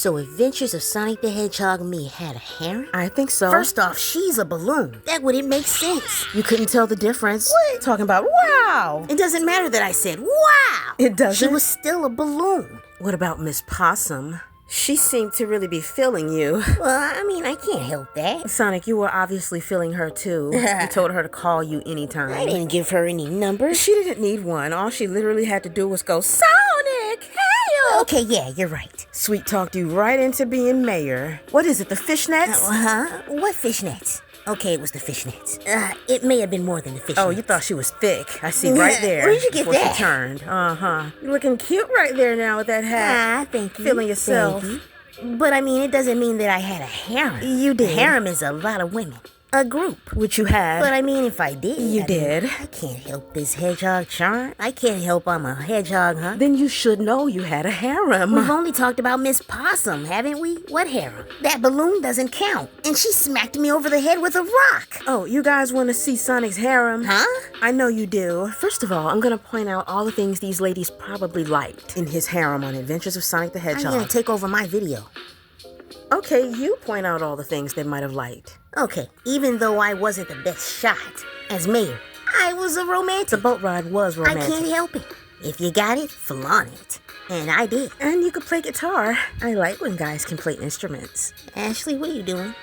So Adventures of Sonic the Hedgehog and me had a harem? I think so. First off, she's a balloon. That wouldn't make sense. You couldn't tell the difference. What? Talking about wow. It doesn't matter that I said wow. It doesn't? She was still a balloon. What about Miss Possum? She seemed to really be feeling you. Well, I mean, I can't help that. Sonic, you were obviously feeling her too. You told her to call you anytime. I didn't give her any numbers. She didn't need one. All she literally had to do was go, Sonic, hey! Okay, yeah, you're right. Sweet talked you right into being mayor. What is it, the fishnets? What fishnets? Okay, it was the fishnets. It may have been more than the fishnets. Oh, you thought she was thick. I see right there. Where'd you get before that? She turned. You're looking cute right there now with that hat. Thank you. Feeling yourself. Thank you. But I mean, it doesn't mean that I had a harem. You did. A harem is a lot of women. A group. Which you had. But I mean, if I did. You did. I can't help this hedgehog charm. I can't help I'm a hedgehog, huh? Then you should know you had a harem. We've only talked about Miss Possum, haven't we? What harem? That balloon doesn't count. And she smacked me over the head with a rock. Oh, you guys want to see Sonic's harem? Huh? I know you do. First of all, I'm going to point out all the things these ladies probably liked in his harem on Adventures of Sonic the Hedgehog. I'm going to take over my video. Okay, you point out all the things they might have liked. Okay, even though I wasn't the best shot as mayor, I was a romantic. The boat ride was romantic. I can't help it. If you got it, flaunt it. And I did. And you could play guitar. I like when guys can play instruments. Ashley, what are you doing?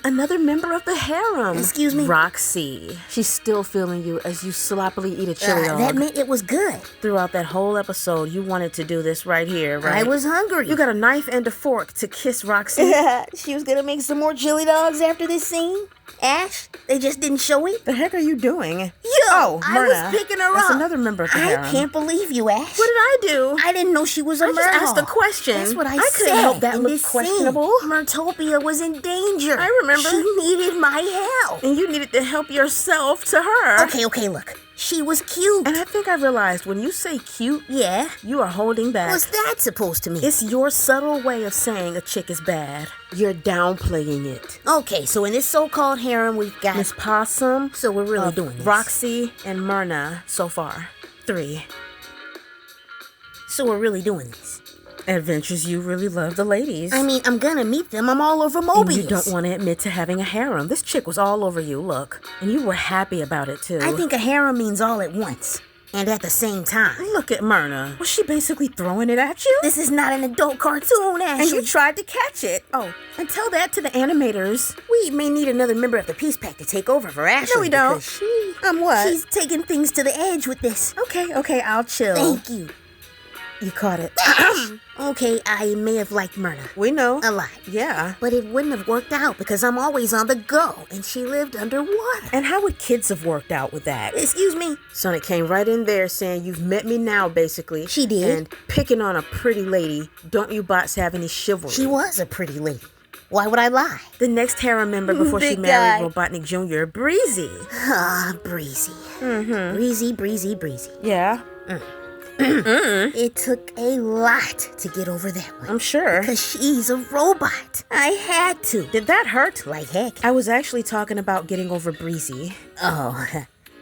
Another member of the harem. Excuse me? Roxy. She's still feeling you as you sloppily eat a chili dog. That meant it was good. Throughout that whole episode, you wanted to do this right here, right? I was hungry. You got a knife and a fork to kiss Roxy. She was gonna make some more chili dogs after this scene. Ash, they just didn't show it. The heck are you doing? Yo, I Myrna. was picking her That's up. another member of the harem. I can't believe you, Ash. What did I do? I didn't know she was a I just asked a Myrtle. question. That's what I I said. couldn't help that in look this questionable. Scene. Myrtopia was in danger. I remember. She needed my help. And you needed to help yourself to her. Okay, look. She was cute. And I think I realized when you say cute, Yeah? you are holding back. What's that supposed to mean? It's your subtle way of saying a chick is bad. You're downplaying it. Okay, so in this so-called harem, we've got Miss Possum. So we're really doing this. Roxy and Myrna so far. 3. So we're really doing this. Adventures you really love the ladies. I mean, I'm gonna meet them. I'm all over And Mobius. you don't want to admit to having a harem. This chick was all over you, look. And you were happy about it, too. I think a harem means all at once. And at the same time. Look at Myrna. Was she basically throwing it at you? This is not an adult cartoon, Ashley. And you tried to catch it. Oh, and tell that to the animators. We may need another member of the Peace Pack to take over for Ashley. No, we don't. Because What? She's taking things to the edge with this. Okay, I'll chill. Thank you. You caught it. Okay, I may have liked Myrna. We know. A lot. Yeah. But it wouldn't have worked out because I'm always on the go, and she lived underwater. And how would kids have worked out with that? Excuse me? Sonic came right in there saying, you've met me now, basically. She did. And picking on a pretty lady. Don't you bots have any chivalry? She was a pretty lady. Why would I lie? The next harem member before she Big married guy. Robotnik Jr., Breezy. Breezy. Mm-hmm. Breezy. Yeah, It took a lot to get over that one. I'm sure. Because she's a robot. I had to. Did that hurt? Like heck. I was actually talking about getting over Breezy. Oh,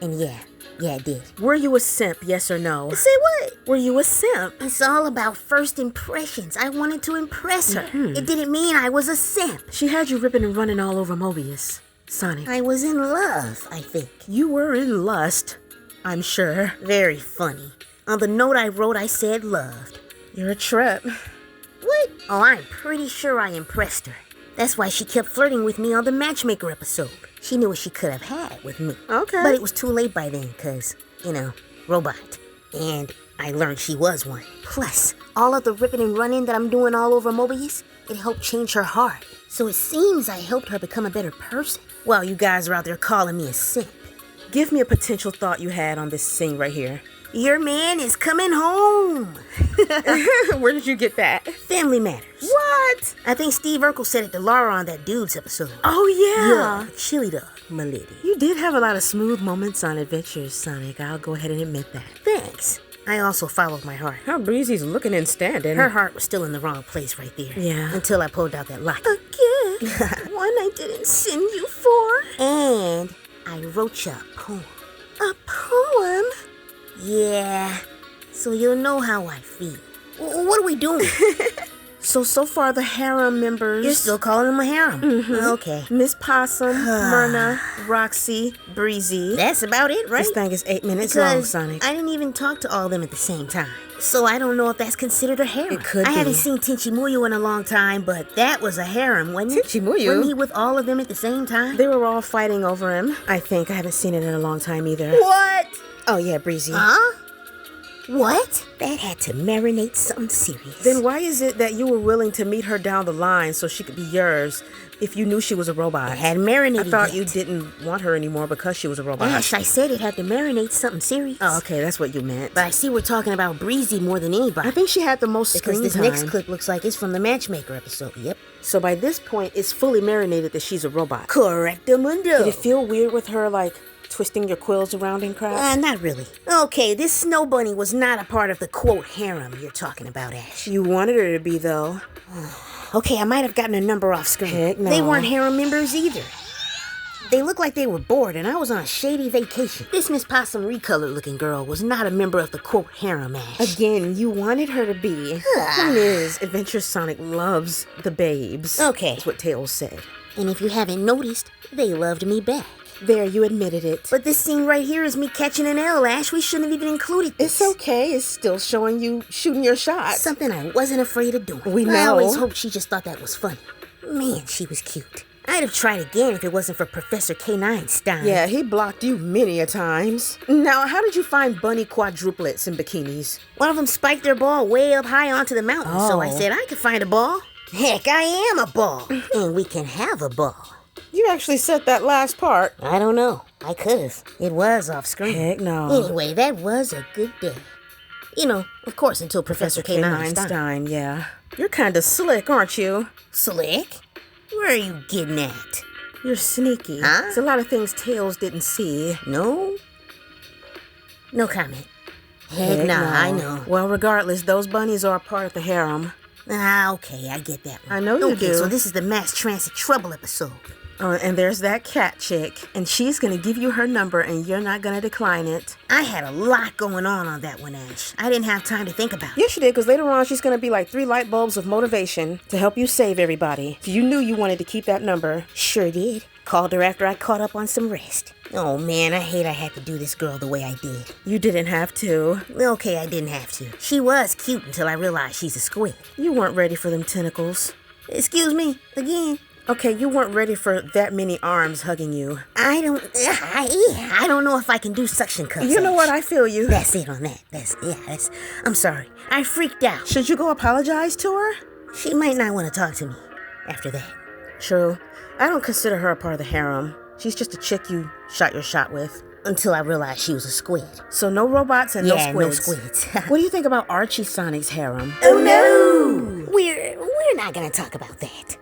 and yeah, it did. Were you a simp, yes or no? Say what? Were you a simp? It's all about first impressions. I wanted to impress her. It didn't mean I was a simp. She had you ripping and running all over Mobius. Sonic. I was in love, I think. You were in lust, I'm sure. Very funny. On the note I wrote, I said loved. You're a trip. What? Oh, I'm pretty sure I impressed her. That's why she kept flirting with me on the Matchmaker episode. She knew what she could have had with me. Okay. But it was too late by then, because, robot. And I learned she was one. Plus, all of the ripping and running that I'm doing all over Mobius, it helped change her heart. So it seems I helped her become a better person. While you guys are out there calling me a simp. Give me a potential thought you had on this scene right here. Your man is coming home. Where did you get that? Family Matters. What? I think Steve Urkel said it to Laura on that Dudes episode. Oh, yeah. Chili dog, my lady. You did have a lot of smooth moments on Adventures, Sonic. I'll go ahead and admit that. Thanks. I also followed my heart. How Breezy's looking and standing. Her heart was still in the wrong place right there. Yeah. Until I pulled out that locket. Again? One I didn't send you for? And I wrote you a poem. A poem? Yeah. So you'll know how I feel. What are we doing? So far the harem members... You're still calling them a harem? Okay. Miss Possum, Myrna, Roxy, Breezy. That's about it, right? This thing is 8 minutes long, Because Sonic. I didn't even talk to all of them at the same time. So I don't know if that's considered a harem. It could I be. haven't seen Tenchimuyo in a long time, but that was a harem, wasn't it? Tenchimuyo? Wasn't he with all of them at the same time? They were all fighting over him, I think. I haven't seen it in a long time either. What? Oh, yeah, Breezy. Huh? What? That had to marinate something serious. Then why is it that you were willing to meet her down the line so she could be yours if you knew she was a robot? It had marinated I thought yet. you didn't want her anymore because she was a robot. Ash, I said it had to marinate something serious. Oh, okay, that's what you meant. But I see we're talking about Breezy more than anybody. I think she had the most because screen this time. next clip looks like it's from the Matchmaker episode. Yep. So by this point, it's fully marinated that she's a robot. Correctamundo. Did it feel weird with her, like, twisting your quills around and crap? Not really. Okay, this snow bunny was not a part of the quote harem you're talking about, Ash. You wanted her to be, though. Okay, I might have gotten a number off screen. Heck no. They weren't harem members either. They looked like they were bored, and I was on a shady vacation. This Miss Possum recolored looking girl was not a member of the quote harem, Ash. Again, you wanted her to be. Point is, Adventure Sonic loves the babes. Okay. That's what Tails said. And if you haven't noticed, they loved me back. There, you admitted it. But this scene right here is me catching an L, Ash. We shouldn't have even included this. It's okay. It's still showing you shooting your shot. Something I wasn't afraid of doing. We I know. always hoped she just thought that was funny. Man, she was cute. I'd have tried again if it wasn't for Professor K9 Stein. Yeah, he blocked you many a times. Now, how did you find bunny quadruplets in bikinis? One of them spiked their ball way up high onto the mountain, so I Oh. said I could find a ball. Heck, I am a ball. And we can have a ball. You actually said that last part. I don't know. I could have. It was off screen. Heck no. Anyway, that was a good day. You know, of course, until Professor K9 Stein. Stein, yeah. You're kind of slick, aren't you? Slick? Where are you getting at? You're sneaky. Huh? There's a lot of things Tails didn't see. No? No comment. Heck nah, no. I know. Well, regardless, those bunnies are a part of the harem. Okay, I get that one. I know you okay, do. so this is the Mass Transit Trouble episode. And there's that cat chick, and she's gonna give you her number, and you're not gonna decline it. I had a lot going on that one, Ash. I didn't have time to think about it. Yes, you did, because later on she's gonna be like 3 light bulbs of motivation to help you save everybody. If you knew you wanted to keep that number. Sure did. Called her after I caught up on some rest. Oh man, I hate I had to do this girl the way I did. You didn't have to. Okay, I didn't have to. She was cute until I realized she's a squid. You weren't ready for them tentacles. Excuse me, again. Okay, you weren't ready for that many arms hugging you. I don't know if I can do suction cups. You know Ash. what? I feel you. That's it on that. I'm sorry. I freaked out. Should you go apologize to her? She might not want to talk to me after that. True. I don't consider her a part of the harem. She's just a chick you shot your shot with. Until I realized she was a squid. So no robots and no squids. No squids. What do you think about Archie Sonic's harem? Oh no! We're not gonna talk about that.